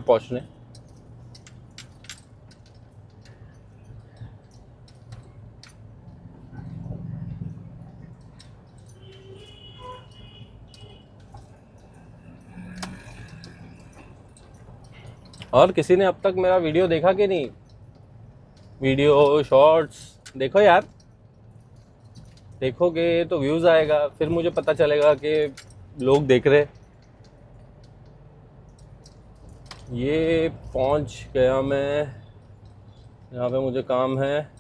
पहुंचने। और किसी ने अब तक मेरा वीडियो देखा कि नहीं? वीडियो शॉर्ट्स देखो यार, देखोगे तो व्यूज़ आएगा, फिर मुझे पता चलेगा कि लोग देख रहे। ये पहुंच गया मैं, यहाँ पे मुझे काम है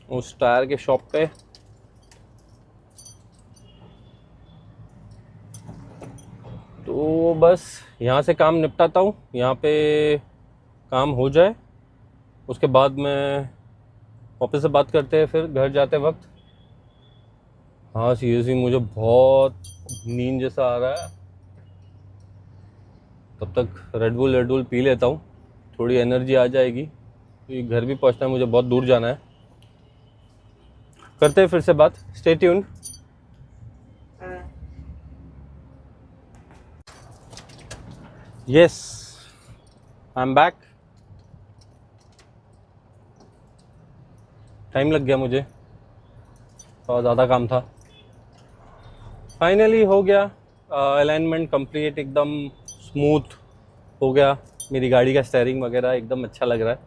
उस टायर के शॉप पे। तो बस यहाँ से काम निपटाता हूँ, यहाँ पे काम हो जाए उसके बाद में वापस से बात करते हैं फिर घर जाते वक्त। हाँ सीरियसली मुझे बहुत नींद जैसा आ रहा है, तब तक रेड बुल पी लेता हूँ, थोड़ी एनर्जी आ जाएगी क्योंकि घर भी पहुँचना है, मुझे बहुत दूर जाना है। करते हैं फिर से बात, stay tuned. Yes, I am back. Time लग गया मुझे, थोड़ा ज़्यादा काम था। फाइनली हो गया, अलाइनमेंट कंप्लीट, एकदम स्मूथ हो गया। मेरी गाड़ी का स्टीयरिंग वगैरह एकदम अच्छा लग रहा है।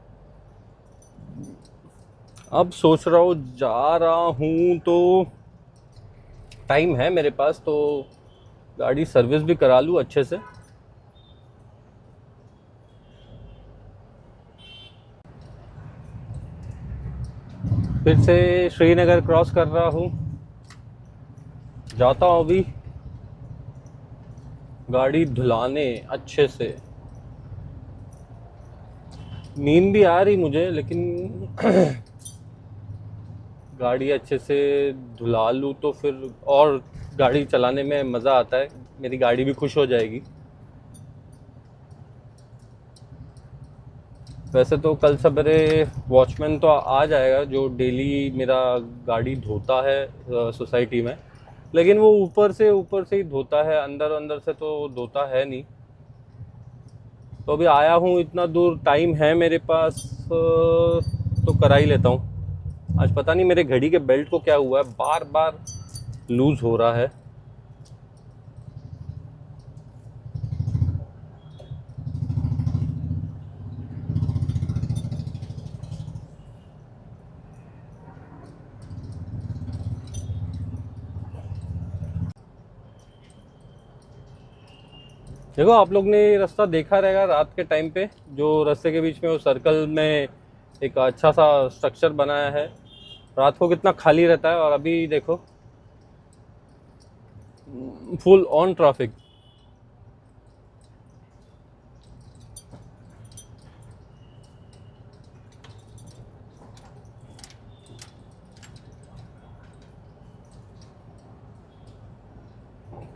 अब सोच रहा हूँ, जा रहा हूँ तो टाइम है मेरे पास, तो गाड़ी सर्विस भी करा लूँ अच्छे से। फिर से श्रीनगर क्रॉस कर रहा हूँ, जाता हूँ अभी गाड़ी धुलाने अच्छे से। नींद भी आ रही मुझे, लेकिन गाड़ी अच्छे से धुला लूँ तो फिर और गाड़ी चलाने में मज़ा आता है, मेरी गाड़ी भी खुश हो जाएगी। वैसे तो कल सवेरे वॉचमैन तो आ जाएगा जो डेली मेरा गाड़ी धोता है सोसाइटी में, लेकिन वो ऊपर से ही धोता है, अंदर से तो धोता है नहीं। तो अभी आया हूँ इतना दूर, टाइम है मेरे पास, तो करा ही लेता हूँ। आज पता नहीं मेरे घड़ी के बेल्ट को क्या हुआ है, बार बार लूज हो रहा है। देखो आप लोग ने रास्ता देखा रहेगा रात के टाइम पे, जो रास्ते के बीच में वो सर्कल में एक अच्छा सा स्ट्रक्चर बनाया है, रात को कितना खाली रहता है। और अभी देखो फुल ऑन ट्रैफिक।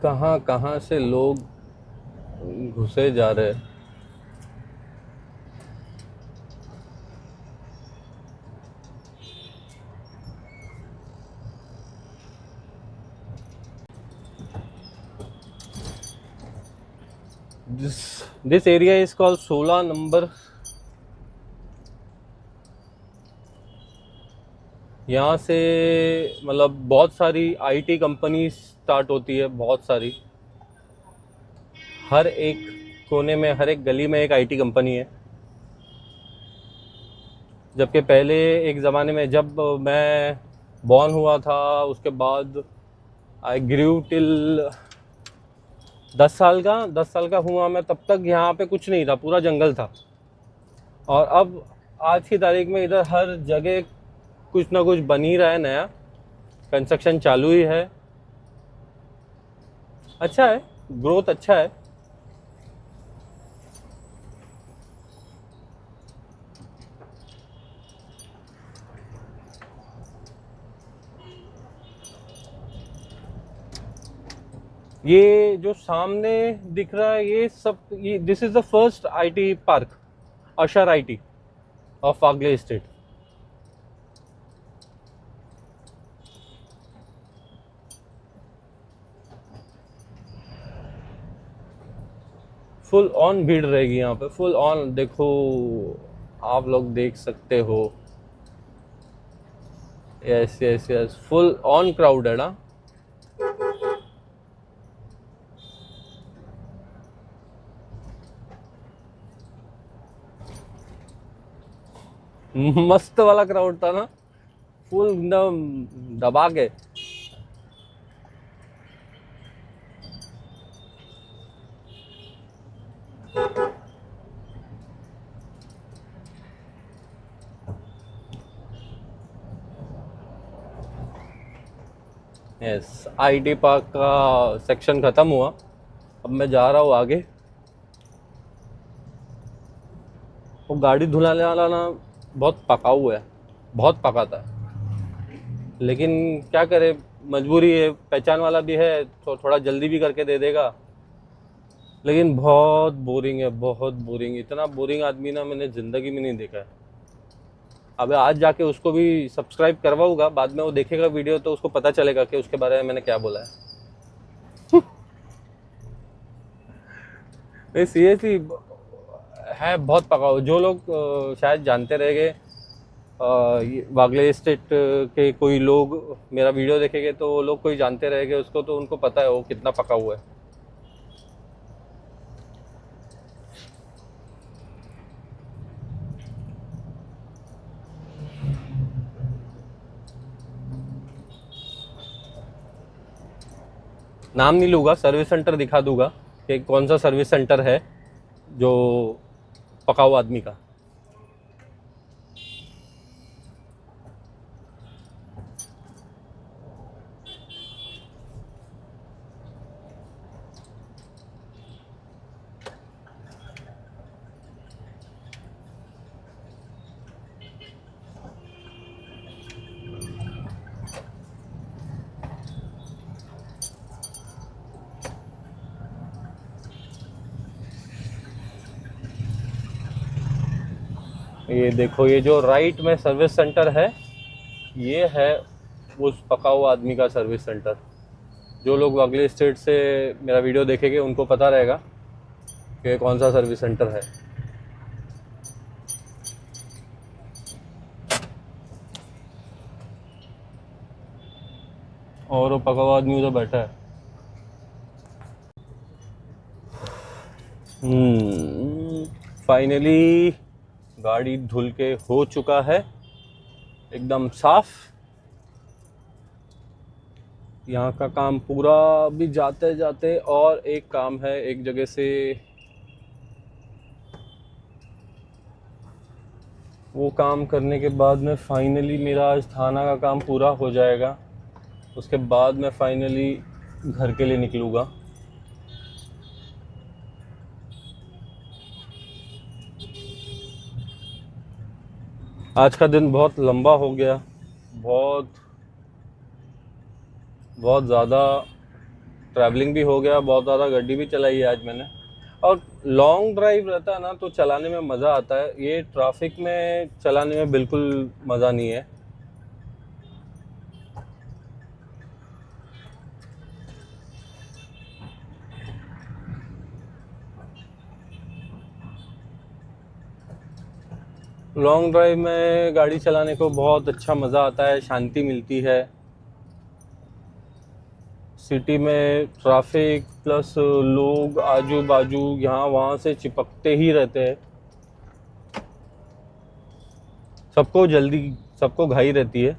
कहाँ कहाँ से लोग घुसे जा रहे हैं। This area is called 16 number. यहाँ से मतलब बहुत सारी आईटी कंपनी स्टार्ट होती है, बहुत सारी, हर एक कोने में, हर एक गली में एक आईटी कंपनी है। जबकि पहले एक ज़माने में जब मैं बॉर्न हुआ था, उसके बाद आई ग्रीव टिल 10 साल का हुआ मैं, तब तक यहाँ पे कुछ नहीं था, पूरा जंगल था। और अब आज की तारीख में इधर हर जगह कुछ ना कुछ बन ही रहा है, नया कंस्ट्रक्शन चालू ही है। अच्छा है, ग्रोथ अच्छा है। ये जो सामने दिख रहा है ये सब, ये this is the first IT park, अशर आईटी ऑफ फागले स्टेट। फुल ऑन भीड़ रहेगी यहाँ पे, फुल ऑन। देखो, आप लोग देख सकते हो। Yes yes yes, full on crowd है ना। मस्त वाला क्राउड था ना, फुल एकदम दबा के। यस, आईटी पार्क का सेक्शन खत्म हुआ, अब मैं जा रहा हूँ आगे। वो गाड़ी धुलाने वाला ना बहुत पका हुआ है, बहुत पका था, लेकिन क्या करे, मजबूरी है। पहचान वाला भी है तो थोड़ा जल्दी भी करके दे देगा, लेकिन बहुत बोरिंग है, बहुत बोरिंग। इतना बोरिंग आदमी ना मैंने ज़िंदगी में नहीं देखा है। अबे आज जाके उसको भी सब्सक्राइब करवाऊंगा, बाद में वो देखेगा वीडियो तो उसको पता चलेगा कि उसके बारे में मैंने क्या बोला है। नहीं सीरियसली, है बहुत पका हुआ। जो लोग शायद जानते रहेंगे, वागले स्टेट के कोई लोग मेरा वीडियो देखेंगे तो वो लोग कोई जानते रहेंगे उसको, तो उनको पता है वो कितना पका हुआ है। नाम नहीं लूँगा, सर्विस सेंटर दिखा दूंगा कि कौन सा सर्विस सेंटर है जो पका हुआ आदमी का। ये देखो, ये जो राइट में सर्विस सेंटर है, ये है उस पका हुआ आदमी का सर्विस सेंटर। जो लोग वागले स्टेट से मेरा वीडियो देखेंगे उनको पता रहेगा कि कौन सा सर्विस सेंटर है। और वो पका हुआ आदमी उधर बैठा है। फाइनली गाड़ी धुल के हो चुका है, एकदम साफ। यहाँ का काम पूरा। भी जाते जाते और एक काम है एक जगह से, वो काम करने के बाद में फाइनली मेरा आज थाना का काम पूरा हो जाएगा। उसके बाद मैं फाइनली घर के लिए निकलूँगा। आज का दिन बहुत लंबा हो गया, बहुत बहुत ज़्यादा ट्रैवलिंग भी हो गया, बहुत ज़्यादा गाड़ी भी चलाई है आज मैंने। और लॉन्ग ड्राइव रहता है ना तो चलाने में मज़ा आता है, ये ट्रैफिक में चलाने में बिल्कुल मज़ा नहीं है। लॉन्ग ड्राइव में गाड़ी चलाने को बहुत अच्छा मज़ा आता है, शांति मिलती है। सिटी में ट्रैफिक प्लस लोग आजू बाजू यहाँ वहाँ से चिपकते ही रहते हैं। सबको जल्दी, सबको घाई रहती है।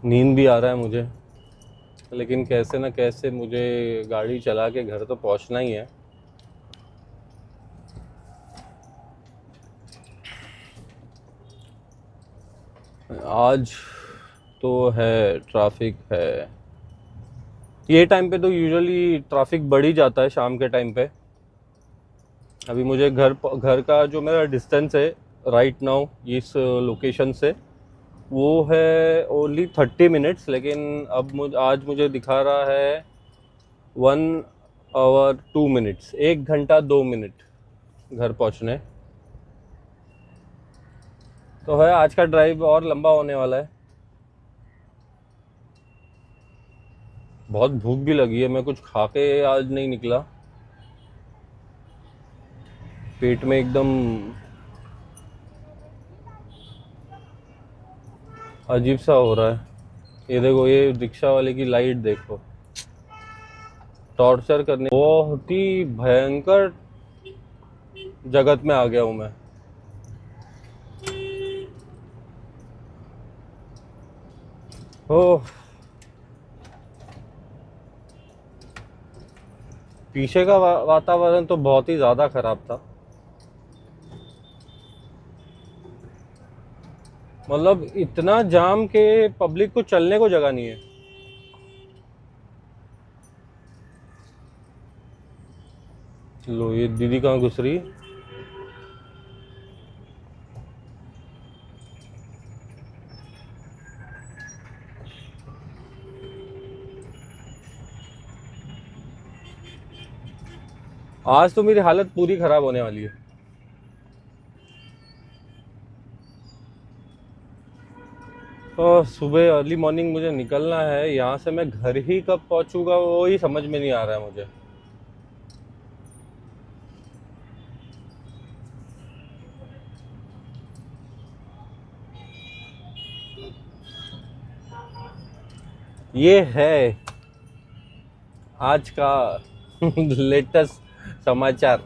नींद भी आ रहा है मुझे, लेकिन कैसे ना कैसे मुझे गाड़ी चला के घर तो पहुंचना ही है। आज तो है, ट्रैफिक है। ये टाइम पे तो यूजुअली ट्रैफिक बढ़ ही जाता है शाम के टाइम पे। अभी मुझे घर का जो मेरा डिस्टेंस है राइट नाउ इस लोकेशन से, वो है ओनली 30 मिनट्स, लेकिन अब आज मुझे दिखा रहा है 1 आवर 2 मिनट्स, 1 घंटा 2 मिनट घर पहुंचने। तो है, आज का ड्राइव और लंबा होने वाला है। बहुत भूख भी लगी है, मैं कुछ खा के आज नहीं निकला। पेट में एकदम अजीब सा हो रहा है। ये देखो, ये रिक्शा वाले की लाइट देखो, टॉर्चर करने, बहुत ही भयंकर जगत में आ गया हूं मैं। ओह, पीछे का वातावरण तो बहुत ही ज्यादा खराब था। मतलब इतना जाम के पब्लिक को चलने को जगह नहीं है। लो, ये दीदी कहाँ घुस रही है? आज तो मेरी हालत पूरी खराब होने वाली है। तो सुबह अर्ली मॉर्निंग मुझे निकलना है यहाँ से। मैं घर ही कब पहुंचूंगा वो ही समझ में नहीं आ रहा है मुझे। ये है आज का लेटेस्ट समाचार।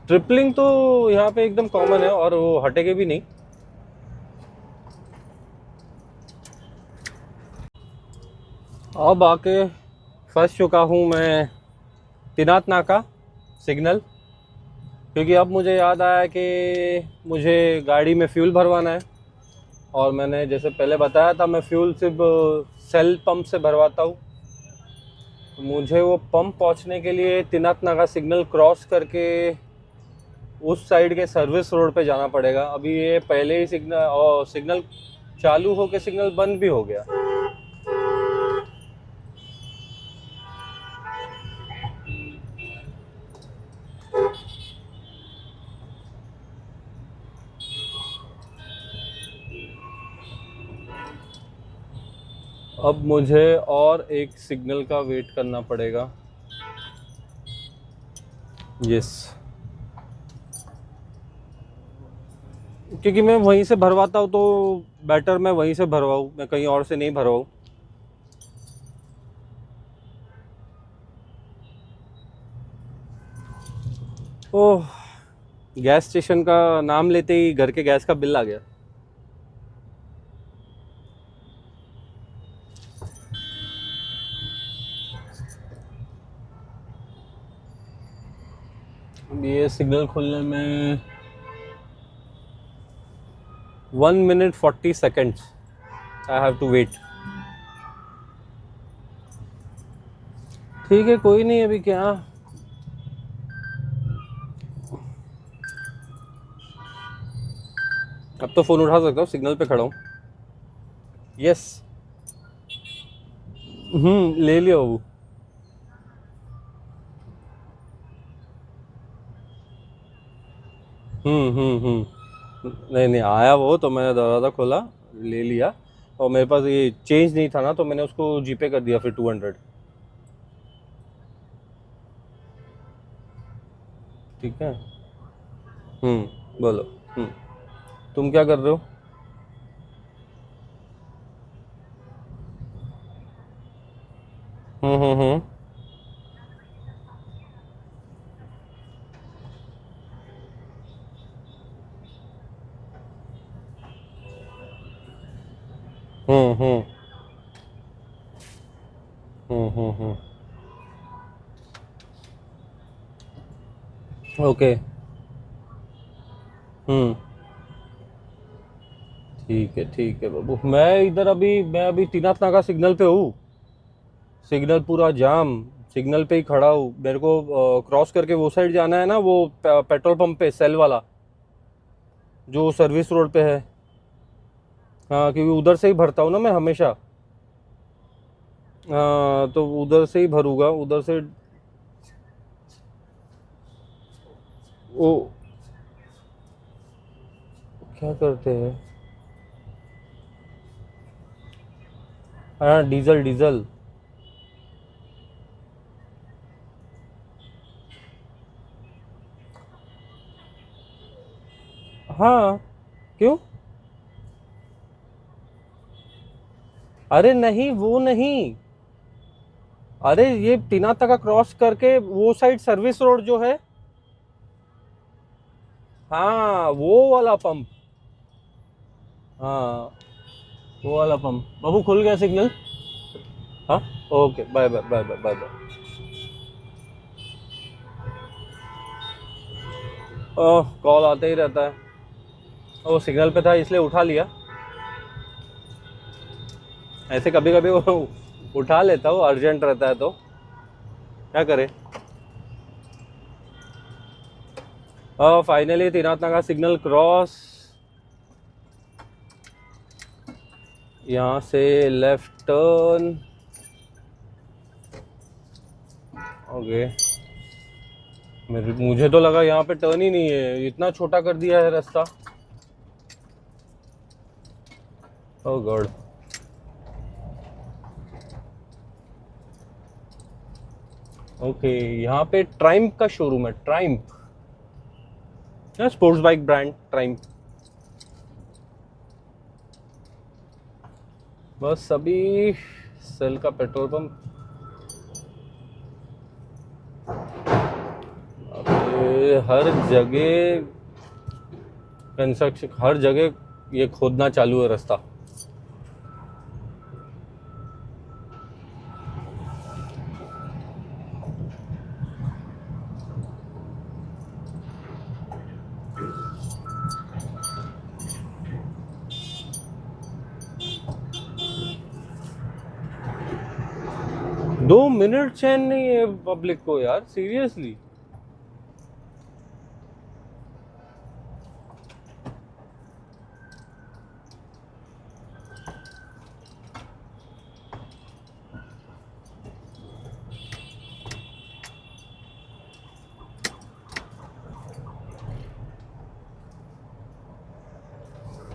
ट्रिपलिंग तो यहाँ पे एकदम कॉमन है और वो हटेगे भी नहीं। अब आके फंस चुका हूँ मैं तिनात नाका सिग्नल, क्योंकि अब मुझे याद आया कि मुझे गाड़ी में फ्यूल भरवाना है। और मैंने जैसे पहले बताया था, मैं फ्यूल सिर्फ सेल पंप से भरवाता हूँ। तो मुझे वो पंप पहुँचने के लिए तिनात नाका सिग्नल क्रॉस करके उस साइड के सर्विस रोड पे जाना पड़ेगा। अभी ये पहले ही सिग्नल चालू होके सिग्नल बंद भी हो गया। अब मुझे और एक सिग्नल का वेट करना पड़ेगा। यस, क्योंकि मैं वहीं से भरवाता हूँ तो बेटर मैं वहीं से भरवाऊँ, मैं कहीं और से नहीं भरवाऊँ। ओह, गैस स्टेशन का नाम लेते ही घर के गैस का बिल आ गया। ये सिग्नल खुलने में 1 minute 40 seconds I have to wait. ठीक है, कोई नहीं, अभी क्या, अब तो फोन उठा सकता हूँ, सिग्नल पे खड़ा हूँ। यस, ले लिया बाबू। नहीं नहीं आया वो, तो मैंने दरवाज़ा खोला, ले लिया। और मेरे पास ये चेंज नहीं था ना, तो मैंने उसको जीपे कर दिया फिर 200। ठीक है। बोलो। तुम क्या कर रहे हो? हम्म। हम्म हम्म हम्म। ओके। हम्म। ठीक है बाबू, मैं अभी तीनाथ नाका सिग्नल पे हूँ। सिग्नल पूरा जाम, सिग्नल पे ही खड़ा हूँ। मेरे को क्रॉस करके वो साइड जाना है ना, वो पेट्रोल पंप पे सेल वाला, जो सर्विस रोड पे है। हाँ, क्योंकि उधर से ही भरता हूँ ना मैं हमेशा। हाँ, तो उधर से ही भरूंगा, उधर से। वो क्या करते हैं? हाँ, डीजल डीजल। हाँ। क्यों? अरे नहीं, वो नहीं। अरे ये तीना तका क्रॉस करके वो साइड सर्विस रोड जो है। हाँ, वो वाला पंप। हाँ, वो वाला पंप। बाबू खुल गया सिग्नल। हाँ। Okay, bye bye bye bye bye bye. Oh, call आते ही रहता है। वो सिग्नल पे था इसलिए उठा लिया। ऐसे कभी कभी वो उठा लेता हूँ, अर्जेंट रहता है तो क्या करे। फाइनली तीनाथना का सिग्नल क्रॉस। यहाँ से लेफ्ट टर्न। ओके। मुझे तो लगा यहाँ पे टर्न ही नहीं है, इतना छोटा कर दिया है रास्ता। ओह गॉड। ओके, यहाँ पे ट्राइम्फ का शोरूम है, triumph. Sports bike brand triumph. बस अभी सेल का पेट्रोल पंप। अबे हर जगह कंस्ट्रक्शन, हर जगह ये खोदना चालू है रास्ता। दो मिनट चैन नहीं है पब्लिक को यार, सीरियसली।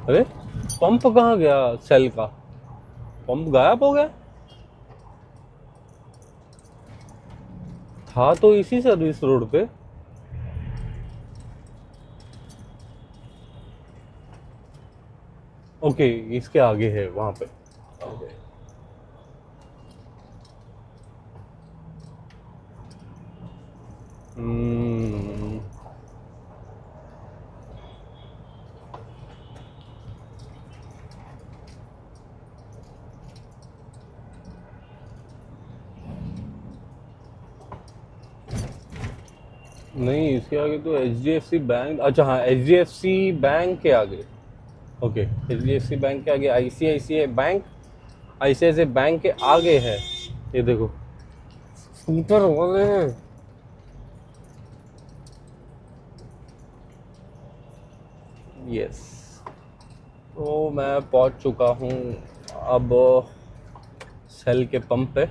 अरे पंप कहाँ गया सेल का? पंप गायब हो गया। था तो इसी सर्विस रोड पे। ओके, इसके आगे है वहां पे। ओके। हम्म। नहीं, इसके आगे तो HDFC बैंक। अच्छा हाँ, HDFC बैंक के आगे। ओके, HDFC बैंक के आगे ICICI बैंक। ICICI बैंक के आगे है। ये देखो, स्कूटर वाले। यस। तो मैं पहुंच चुका हूँ अब सेल के पंप पे।